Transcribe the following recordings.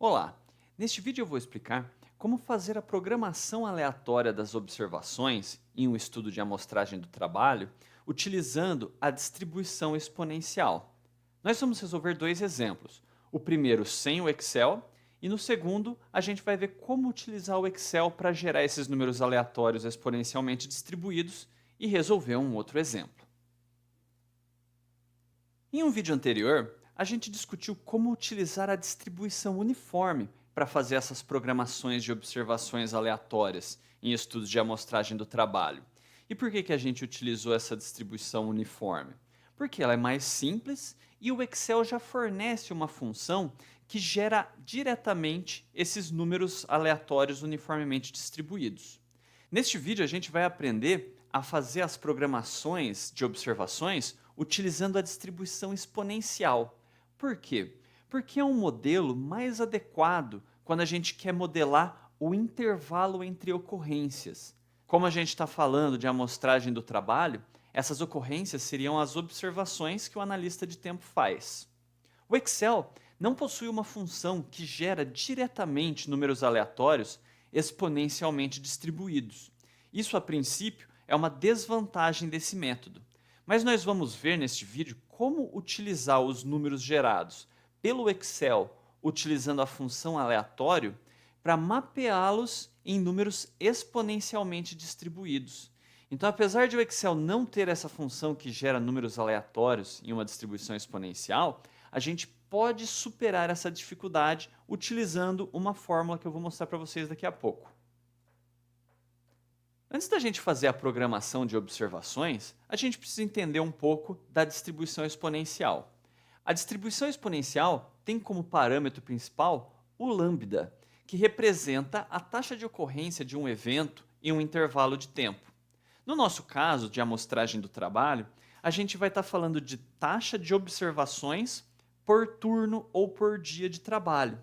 Olá! Neste vídeo eu vou explicar como fazer a programação aleatória das observações em um estudo de amostragem do trabalho utilizando a distribuição exponencial. Nós vamos resolver dois exemplos. O primeiro sem o Excel e no segundo a gente vai ver como utilizar o Excel para gerar esses números aleatórios exponencialmente distribuídos e resolver um outro exemplo. Em um vídeo anterior, a gente discutiu como utilizar a distribuição uniforme para fazer essas programações de observações aleatórias em estudos de amostragem do trabalho. E por que a gente utilizou essa distribuição uniforme? Porque ela é mais simples e o Excel já fornece uma função que gera diretamente esses números aleatórios uniformemente distribuídos. Neste vídeo a gente vai aprender a fazer as programações de observações utilizando a distribuição exponencial. Por quê? Porque é um modelo mais adequado quando a gente quer modelar o intervalo entre ocorrências. Como a gente está falando de amostragem do trabalho, essas ocorrências seriam as observações que o analista de tempo faz. O Excel não possui uma função que gera diretamente números aleatórios exponencialmente distribuídos. Isso, a princípio, é uma desvantagem desse método. Mas nós vamos ver neste vídeo como utilizar os números gerados pelo Excel utilizando a função aleatório para mapeá-los em números exponencialmente distribuídos. Então, apesar de o Excel não ter essa função que gera números aleatórios em uma distribuição exponencial, a gente pode superar essa dificuldade utilizando uma fórmula que eu vou mostrar para vocês daqui a pouco. Antes da gente fazer a programação de observações, a gente precisa entender um pouco da distribuição exponencial. A distribuição exponencial tem como parâmetro principal o lambda, que representa a taxa de ocorrência de um evento em um intervalo de tempo. No nosso caso de amostragem do trabalho, a gente vai estar falando de taxa de observações por turno ou por dia de trabalho.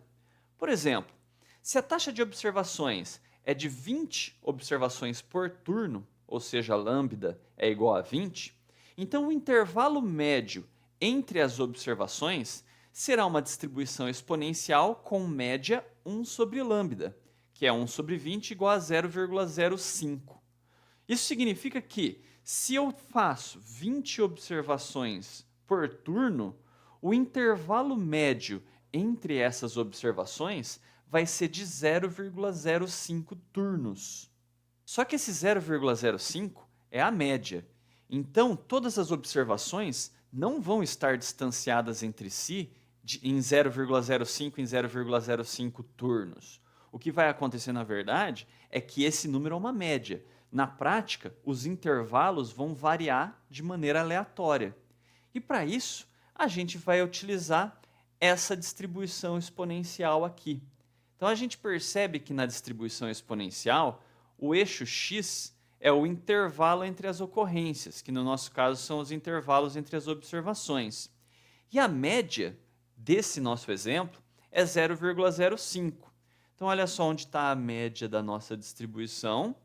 Por exemplo, se a taxa de observações é de 20 observações por turno, ou seja, lambda é igual a 20, então o intervalo médio entre as observações será uma distribuição exponencial com média 1 sobre lambda, que é 1 sobre 20 igual a 0,05. Isso significa que, se eu faço 20 observações por turno, o intervalo médio entre essas observações vai ser de 0,05 turnos. Só que esse 0,05 é a média. Então, todas as observações não vão estar distanciadas entre si em 0,05 em 0,05 turnos. O que vai acontecer, na verdade, é que esse número é uma média. Na prática, os intervalos vão variar de maneira aleatória. E para isso, a gente vai utilizar essa distribuição exponencial aqui. Então a gente percebe que na distribuição exponencial, o eixo x é o intervalo entre as ocorrências, que no nosso caso são os intervalos entre as observações. E a média desse nosso exemplo é 0,05. Então olha só onde está a média da nossa distribuição.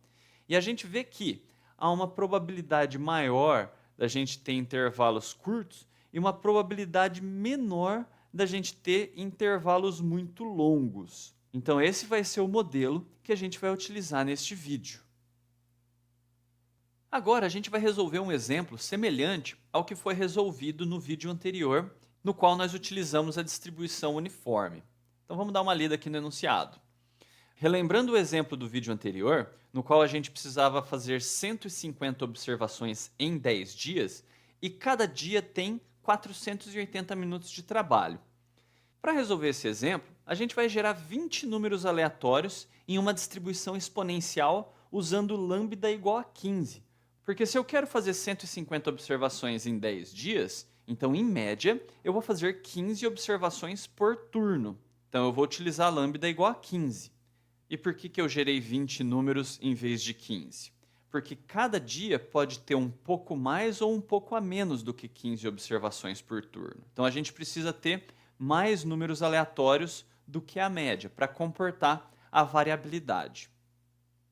E a gente vê que há uma probabilidade maior da gente ter intervalos curtos e uma probabilidade menor da gente ter intervalos muito longos. Então esse vai ser o modelo que a gente vai utilizar neste vídeo. Agora a gente vai resolver um exemplo semelhante ao que foi resolvido no vídeo anterior, no qual nós utilizamos a distribuição uniforme. Então vamos dar uma lida aqui no enunciado. Relembrando o exemplo do vídeo anterior, no qual a gente precisava fazer 150 observações em 10 dias, e cada dia tem 480 minutos de trabalho. Para resolver esse exemplo, a gente vai gerar 20 números aleatórios em uma distribuição exponencial usando lambda igual a 15. Porque se eu quero fazer 150 observações em 10 dias, então, em média, eu vou fazer 15 observações por turno. Então, eu vou utilizar lambda igual a 15. E por que eu gerei 20 números em vez de 15? Porque cada dia pode ter um pouco mais ou um pouco a menos do que 15 observações por turno. Então, a gente precisa ter mais números aleatórios do que a média para comportar a variabilidade.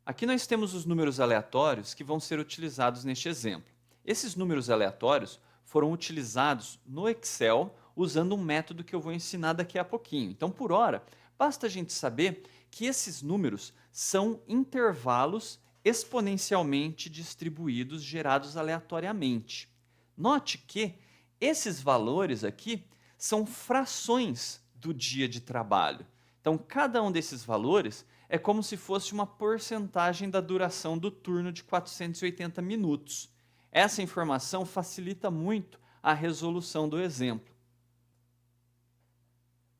Aqui nós temos os números aleatórios que vão ser utilizados neste exemplo. Esses números aleatórios foram utilizados no Excel usando um método que eu vou ensinar daqui a pouquinho. Então, por hora, Basta a gente saber que esses números são intervalos exponencialmente distribuídos, gerados aleatoriamente. Note que esses valores aqui são frações do dia de trabalho. Então, cada um desses valores é como se fosse uma porcentagem da duração do turno de 480 minutos. Essa informação facilita muito a resolução do exemplo.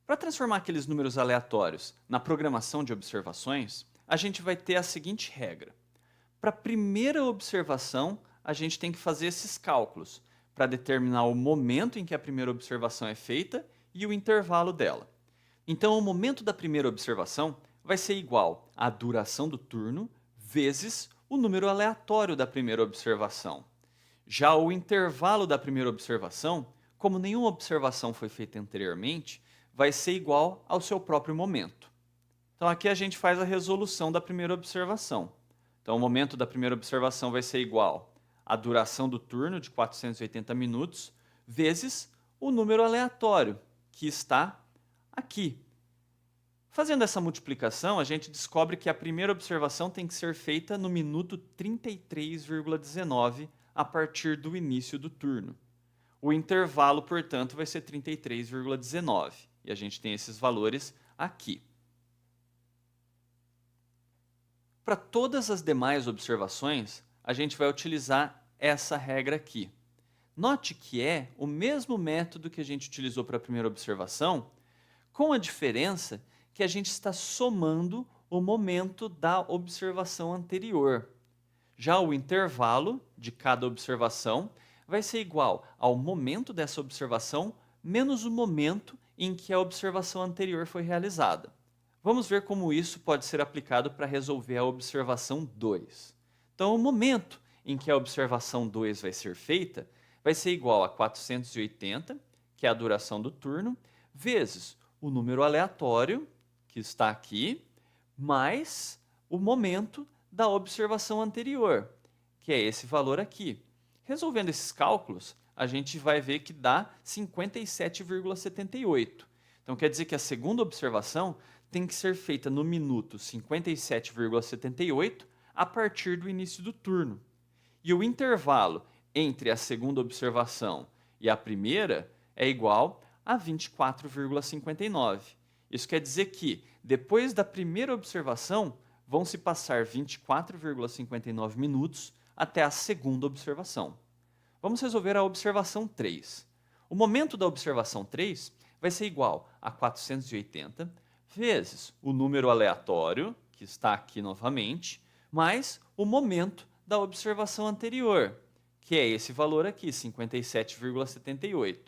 Para transformar aqueles números aleatórios na programação de observações, a gente vai ter a seguinte regra. Para a primeira observação, a gente tem que fazer esses cálculos para determinar o momento em que a primeira observação é feita e o intervalo dela. Então, o momento da primeira observação vai ser igual à duração do turno vezes o número aleatório da primeira observação. Já o intervalo da primeira observação, como nenhuma observação foi feita anteriormente, vai ser igual ao seu próprio momento. Então, aqui a gente faz a resolução da primeira observação. Então, o momento da primeira observação vai ser igual à duração do turno, de 480 minutos, vezes o número aleatório, que está aqui. Fazendo essa multiplicação, a gente descobre que a primeira observação tem que ser feita no minuto 33,19 a partir do início do turno. O intervalo, portanto, vai ser 33,19. E a gente tem esses valores aqui. Para todas as demais observações, a gente vai utilizar essa regra aqui. Note que é o mesmo método que a gente utilizou para a primeira observação, com a diferença que a gente está somando o momento da observação anterior. Já o intervalo de cada observação vai ser igual ao momento dessa observação menos o momento em que a observação anterior foi realizada. Vamos ver como isso pode ser aplicado para resolver a observação 2. Então, o momento em que a observação 2 vai ser feita vai ser igual a 480, que é a duração do turno, vezes o número aleatório, que está aqui, mais o momento da observação anterior, que é esse valor aqui. Resolvendo esses cálculos, a gente vai ver que dá 57,78. Então, quer dizer que a segunda observação tem que ser feita no minuto 57,78 a partir do início do turno. E o intervalo entre a segunda observação e a primeira é igual a 24,59. Isso quer dizer que, depois da primeira observação, vão se passar 24,59 minutos até a segunda observação. Vamos resolver a observação 3. O momento da observação 3 vai ser igual a 480 vezes o número aleatório, que está aqui novamente, mais o momento da observação anterior, que é esse valor aqui, 57,78.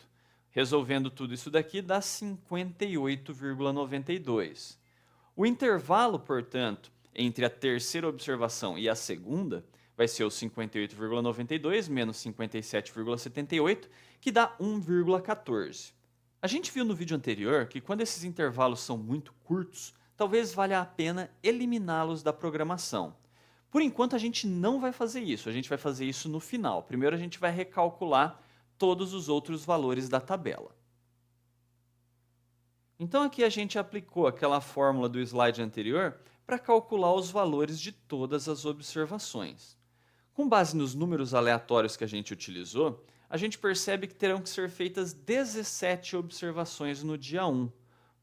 Resolvendo tudo isso daqui dá 58,92. O intervalo, portanto, entre a terceira observação e a segunda vai ser o 58,92 menos 57,78, que dá 1,14. A gente viu no vídeo anterior que quando esses intervalos são muito curtos, talvez valha a pena eliminá-los da programação. Por enquanto, a gente não vai fazer isso, a gente vai fazer isso no final. Primeiro, a gente vai recalcular todos os outros valores da tabela. Então, aqui a gente aplicou aquela fórmula do slide anterior para calcular os valores de todas as observações. Com base nos números aleatórios que a gente utilizou, a gente percebe que terão que ser feitas 17 observações no dia 1.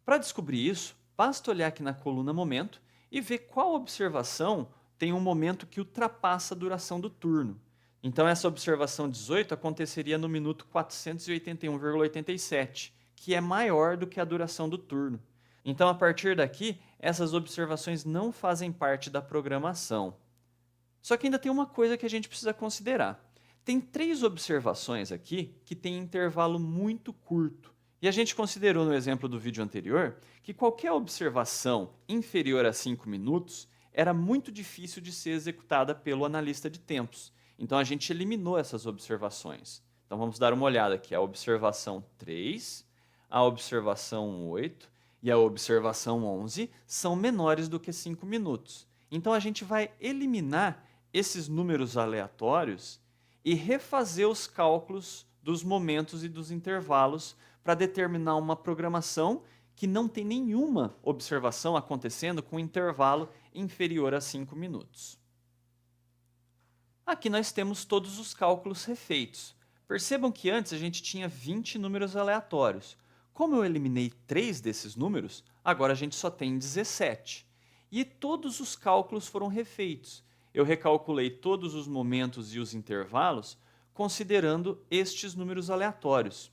Para descobrir isso, basta olhar aqui na coluna momento e ver qual observação tem um momento que ultrapassa a duração do turno. Então, essa observação 18 aconteceria no minuto 481,87, que é maior do que a duração do turno. Então, a partir daqui, essas observações não fazem parte da programação. Só que ainda tem uma coisa que a gente precisa considerar. Tem 3 observações aqui que têm intervalo muito curto. E a gente considerou no exemplo do vídeo anterior que qualquer observação inferior a 5 minutos era muito difícil de ser executada pelo analista de tempos. Então, a gente eliminou essas observações. Então, vamos dar uma olhada aqui. A observação 3, a observação 8 e a observação 11 são menores do que 5 minutos. Então, a gente vai eliminar esses números aleatórios e refazer os cálculos dos momentos e dos intervalos para determinar uma programação que não tem nenhuma observação acontecendo com intervalo inferior a 5 minutos. Aqui nós temos todos os cálculos refeitos. Percebam que antes a gente tinha 20 números aleatórios. Como eu eliminei 3 desses números, agora a gente só tem 17. E todos os cálculos foram refeitos. Eu recalculei todos os momentos e os intervalos considerando estes números aleatórios.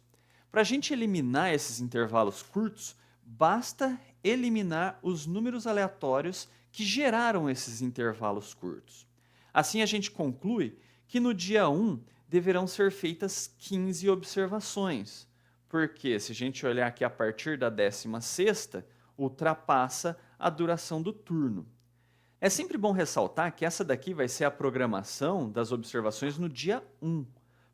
Para a gente eliminar esses intervalos curtos, basta eliminar os números aleatórios que geraram esses intervalos curtos. Assim, a gente conclui que no dia 1 deverão ser feitas 15 observações, porque se a gente olhar aqui a partir da 16ª, ultrapassa a duração do turno. É sempre bom ressaltar que essa daqui vai ser a programação das observações no dia 1.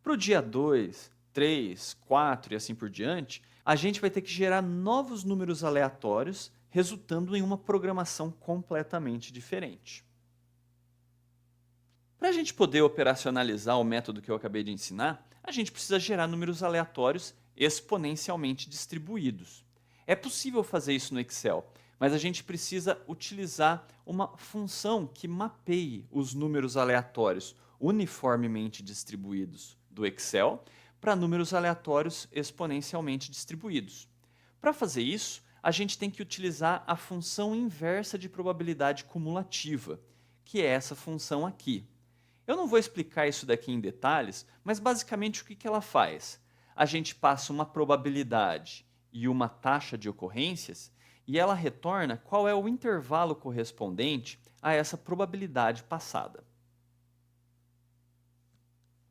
Para o dia 2, 3, 4 e assim por diante, a gente vai ter que gerar novos números aleatórios, resultando em uma programação completamente diferente. Para a gente poder operacionalizar o método que eu acabei de ensinar, a gente precisa gerar números aleatórios exponencialmente distribuídos. É possível fazer isso no Excel, mas a gente precisa utilizar uma função que mapeie os números aleatórios uniformemente distribuídos do Excel para números aleatórios exponencialmente distribuídos. Para fazer isso, a gente tem que utilizar a função inversa de probabilidade cumulativa, que é essa função aqui. Eu não vou explicar isso daqui em detalhes, mas basicamente o que ela faz? A gente passa uma probabilidade e uma taxa de ocorrências e ela retorna qual é o intervalo correspondente a essa probabilidade passada.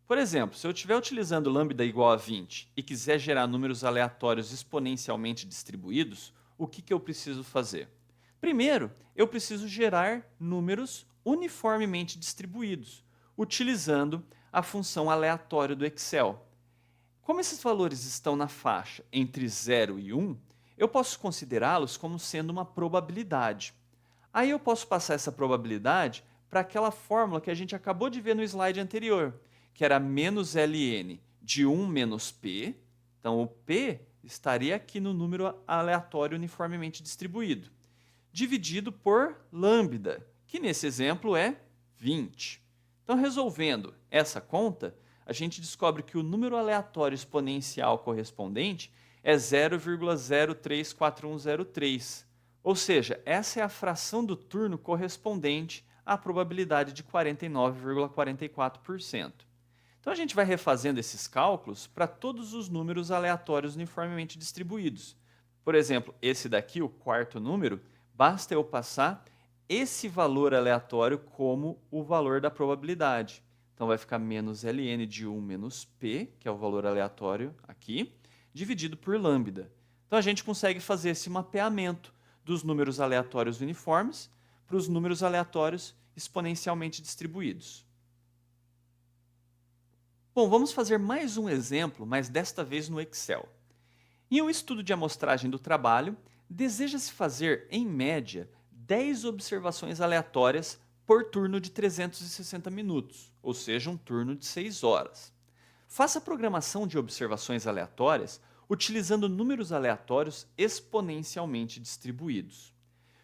Por exemplo, se eu estiver utilizando lambda igual a 20 e quiser gerar números aleatórios exponencialmente distribuídos, o que eu preciso fazer? Primeiro, eu preciso gerar números uniformemente distribuídos, utilizando a função aleatório do Excel. Como esses valores estão na faixa entre 0 e 1, eu posso considerá-los como sendo uma probabilidade. Aí eu posso passar essa probabilidade para aquela fórmula que a gente acabou de ver no slide anterior, que era menos ln de 1 menos p. Então, o p estaria aqui no número aleatório uniformemente distribuído, dividido por lambda, que nesse exemplo é 20. Então, resolvendo essa conta, a gente descobre que o número aleatório exponencial correspondente é 0,034103. Ou seja, essa é a fração do turno correspondente à probabilidade de 49,44%. Então, a gente vai refazendo esses cálculos para todos os números aleatórios uniformemente distribuídos. Por exemplo, esse daqui, o quarto número, basta eu passar esse valor aleatório como o valor da probabilidade. Então, vai ficar menos ln de 1 menos p, que é o valor aleatório aqui, dividido por lambda. Então, a gente consegue fazer esse mapeamento dos números aleatórios uniformes para os números aleatórios exponencialmente distribuídos. Bom, vamos fazer mais um exemplo, mas desta vez no Excel. Em um estudo de amostragem do trabalho, deseja-se fazer, em média, 10 observações aleatórias por turno de 360 minutos, ou seja, um turno de 6 horas. Faça a programação de observações aleatórias utilizando números aleatórios exponencialmente distribuídos.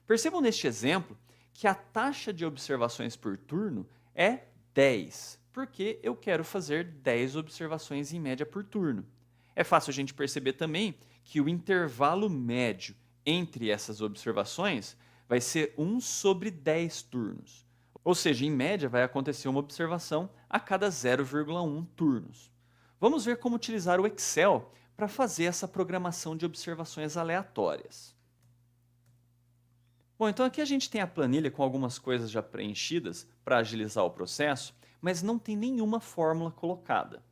Percebam neste exemplo que a taxa de observações por turno é 10, porque eu quero fazer 10 observações em média por turno. É fácil a gente perceber também que o intervalo médio entre essas observações vai ser 1 sobre 10 turnos. Ou seja, em média vai acontecer uma observação a cada 0,1 turnos. Vamos ver como utilizar o Excel para fazer essa programação de observações aleatórias. Bom, então aqui a gente tem a planilha com algumas coisas já preenchidas para agilizar o processo, mas não tem nenhuma fórmula colocada.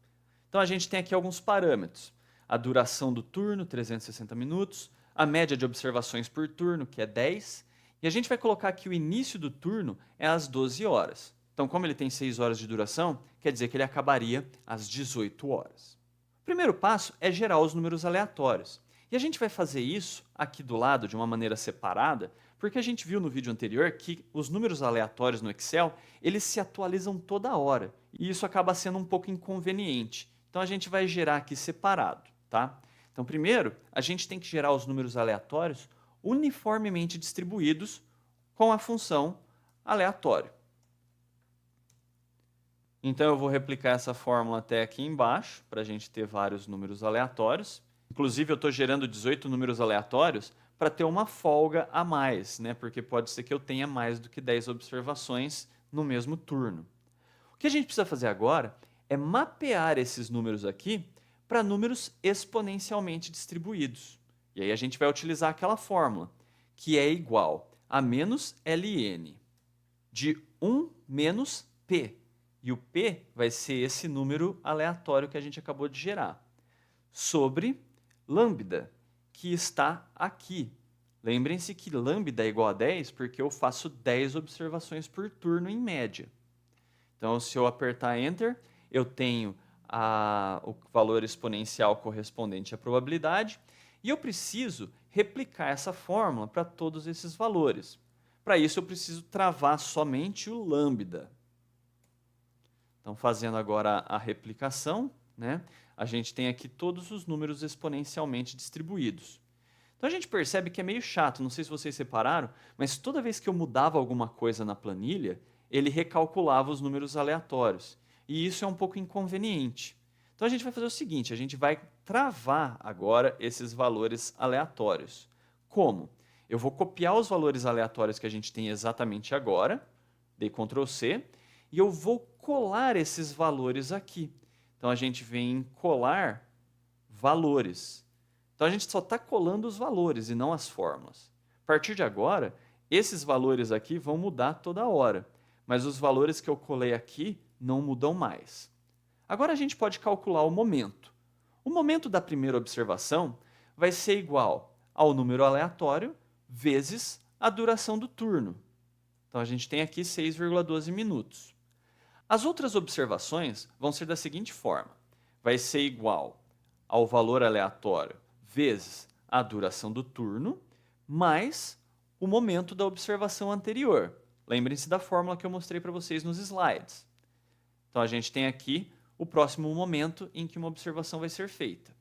Então a gente tem aqui alguns parâmetros. A duração do turno, 360 minutos, a média de observações por turno, que é 10, e a gente vai colocar aqui o início do turno é às 12 horas. Então, como ele tem 6 horas de duração, quer dizer que ele acabaria às 18 horas. O primeiro passo é gerar os números aleatórios. E a gente vai fazer isso aqui do lado de uma maneira separada, porque a gente viu no vídeo anterior que os números aleatórios no Excel, eles se atualizam toda hora. E isso acaba sendo um pouco inconveniente. Então, a gente vai gerar aqui separado, tá? Então, Então, primeiro, a gente tem que gerar os números aleatórios uniformemente distribuídos com a função aleatório. Então, eu vou replicar essa fórmula até aqui embaixo, para a gente ter vários números aleatórios. Inclusive, eu estou gerando 18 números aleatórios para ter uma folga a mais, né? Porque pode ser que eu tenha mais do que 10 observações no mesmo turno. O que a gente precisa fazer agora é mapear esses números aqui para números exponencialmente distribuídos. E aí a gente vai utilizar aquela fórmula, que é igual a menos ln de 1 menos p. E o p vai ser esse número aleatório que a gente acabou de gerar, sobre lambda, que está aqui. Lembrem-se que lambda é igual a 10 porque eu faço 10 observações por turno em média. Então, se eu apertar Enter, eu tenho o valor exponencial correspondente à probabilidade e eu preciso replicar essa fórmula para todos esses valores. Para isso, eu preciso travar somente o lambda. Então, fazendo agora a replicação, né, a gente tem aqui todos os números exponencialmente distribuídos. Então, a gente percebe que é meio chato, não sei se vocês separaram, mas toda vez que eu mudava alguma coisa na planilha, ele recalculava os números aleatórios. E isso é um pouco inconveniente. Então, a gente vai fazer o seguinte, a gente vai travar agora esses valores aleatórios. Como? Eu vou copiar os valores aleatórios que a gente tem exatamente agora, dei Ctrl C, e eu vou colar esses valores aqui. Então, a gente vem em colar valores. Então, a gente só está colando os valores e não as fórmulas. A partir de agora, esses valores aqui vão mudar toda hora, mas os valores que eu colei aqui não mudam mais. Agora, a gente pode calcular o momento. O momento da primeira observação vai ser igual ao número aleatório vezes a duração do turno. Então, a gente tem aqui 6,12 minutos. As outras observações vão ser da seguinte forma. Vai ser igual ao valor aleatório vezes a duração do turno, mais o momento da observação anterior. Lembrem-se da fórmula que eu mostrei para vocês nos slides. Então, a gente tem aqui o próximo momento em que uma observação vai ser feita.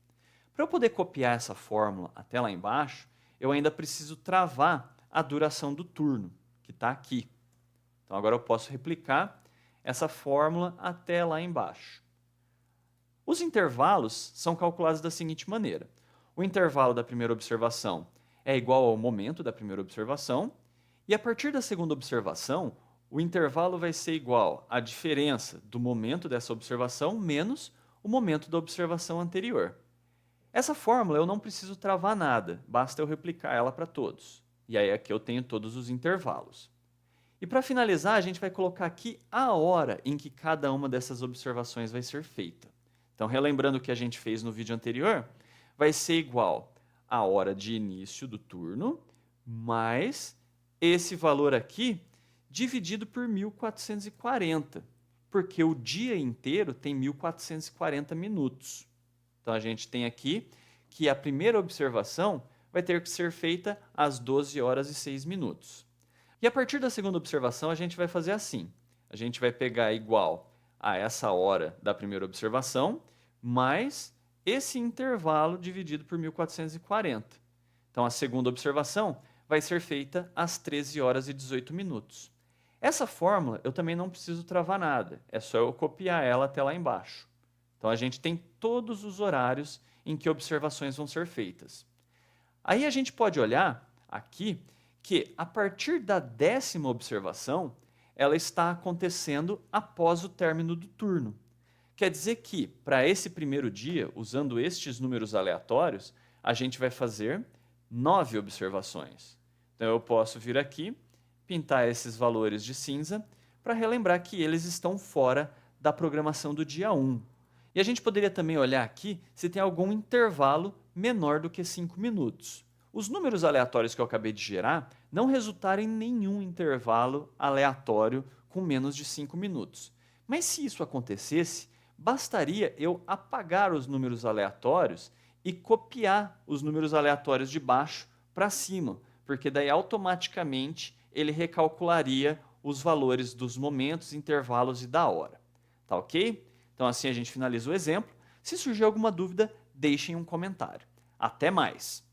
Para eu poder copiar essa fórmula até lá embaixo, eu ainda preciso travar a duração do turno, que está aqui. Então, agora eu posso replicar essa fórmula até lá embaixo. Os intervalos são calculados da seguinte maneira. O intervalo da primeira observação é igual ao momento da primeira observação, e a partir da segunda observação, o intervalo vai ser igual à diferença do momento dessa observação menos o momento da observação anterior. Essa fórmula eu não preciso travar nada, basta eu replicar ela para todos. E aí aqui eu tenho todos os intervalos. E para finalizar, a gente vai colocar aqui a hora em que cada uma dessas observações vai ser feita. Então, relembrando o que a gente fez no vídeo anterior, vai ser igual à hora de início do turno, mais esse valor aqui, dividido por 1440, porque o dia inteiro tem 1440 minutos. Então, a gente tem aqui que a primeira observação vai ter que ser feita às 12 horas e 6 minutos. E a partir da segunda observação, a gente vai fazer assim. A gente vai pegar igual a essa hora da primeira observação, mais esse intervalo dividido por 1440. Então, a segunda observação vai ser feita às 13 horas e 18 minutos. Essa fórmula eu também não preciso travar nada, é só eu copiar ela até lá embaixo. Então, a gente tem todos os horários em que observações vão ser feitas. Aí a gente pode olhar aqui que, a partir da 10ª observação, ela está acontecendo após o término do turno. Quer dizer que, para esse primeiro dia, usando estes números aleatórios, a gente vai fazer 9 observações. Então, eu posso vir aqui, pintar esses valores de cinza, para relembrar que eles estão fora da programação do dia 1. E a gente poderia também olhar aqui se tem algum intervalo menor do que 5 minutos. Os números aleatórios que eu acabei de gerar não resultaram em nenhum intervalo aleatório com menos de 5 minutos. Mas se isso acontecesse, bastaria eu apagar os números aleatórios e copiar os números aleatórios de baixo para cima, porque daí automaticamente ele recalcularia os valores dos momentos, intervalos e da hora. Tá ok? Então assim a gente finaliza o exemplo. Se surgir alguma dúvida, deixem um comentário. Até mais!